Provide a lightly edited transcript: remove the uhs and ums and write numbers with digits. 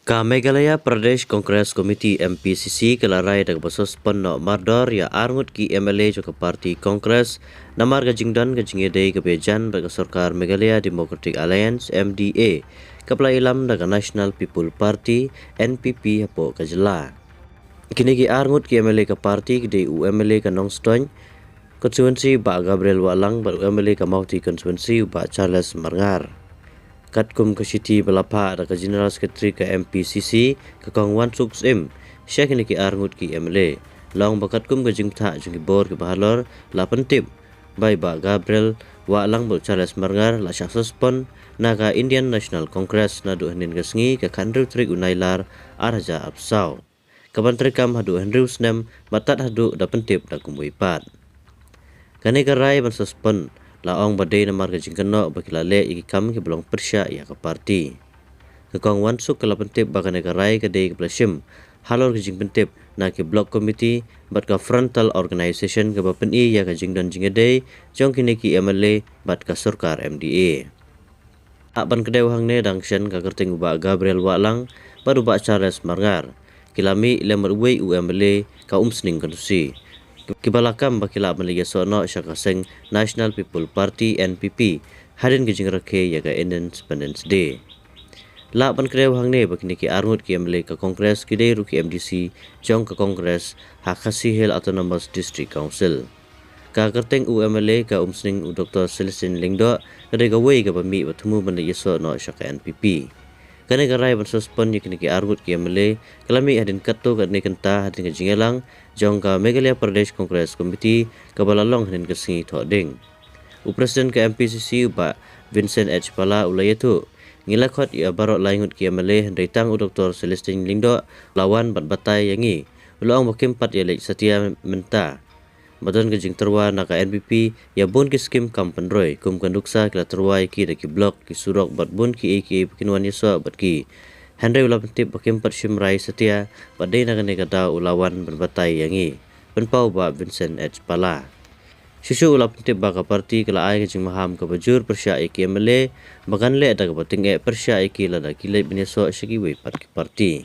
Ka Meghalaya Pradesh Congress Committee MPCC kelarai dag basos no mardor ya arngut ki MLA jo ke parti Congress namar gajingdan gajingede ke bejan bagi Sarkar Meghalaya Democratic Alliance MDA kapla ilam daga National People Party NPP hapo kajela. Kini ki arngut ki MLA ke parti de UMLA ke Nongstoin konstituensi ba Gabriel Walang ba UMLA ke Mauti konstituensi ba Charles Marngar. Katkum ke Siti Belapa ada ke General Secretary ke MPCC ke Kong Wan Suk Sim Syekh ni ki arngut ki MLA long bakatkum ke jingta jing bor ke bahalor la pentip bai ba Gabriel wa lang bo Charles Marngar la syak suspon naga Indian National Congress na du hanin gasngi ke Khandru Trik Unailar Arja Absau kaban trekam hadu Henry Usnem batat hadu da pentip da kumbuipat kani karai ban suspon laong badai na marga jingkano bakilale iki kam ke belong persya ya ke parti ke Kong Wan Suk ke la pentip baka negarai ke dei ke plasim halor ke jing pentip na ke block committee bat ka frontal organization ke bapen i ya ke jingdan jingedei jong kini ki MLA bat ka Sarkar MDA aban kedai wahang ne dangsen ka kerting ba Gabriel Walang baru ba Charles Marngar kilami lemar wei UMLA ka umsning kondusi kibalakam bakila Malaysia sono syakaseng National People Party NPP harin gejing rake yaga Independence Day. La ban krew hang ne bakini ki arngut ki MLA ka Kongres kidei ruki MDC jong ka Kongres Hakasi Hill Autonomous District Council. Ka kerteng UMLA ka umsning Dr. Celestine Lingdo kadai ka wei ka bami bertemu Malaysia sono syaka NPP. Kani garai ban suspon yakini ki argut ki MLA kalami hadin katto kadni kenta hadin jingelang jong ka Meghalaya Pradesh Congress Committee ka balalong hadin kesingi thoding. Presiden ke MPCC ba Vincent H Pala ulayatu ngilakot ia barok laingut ki MLA hendritang Dr. Celestine Lingdo lawan bat batai yangi ulang bakimpat ia lek setia menta Badan kejing terwa naka NPP ya bun ki skim kampen roy kum kanduksa kila terwa ki daki blok ki surok bat bun ki iki bikinwan yeswa bat ki Henry ulah pentip bakim pat shimrai setia badai naka negada ulawan berbatai yangi penpau ba Vincent H Pala Susu ulah pentip baka parti kila ai kejing maham ke bajur persya iki MLA bagan le ada ke bating persya iki lada kilai benyeswa syaki wei parti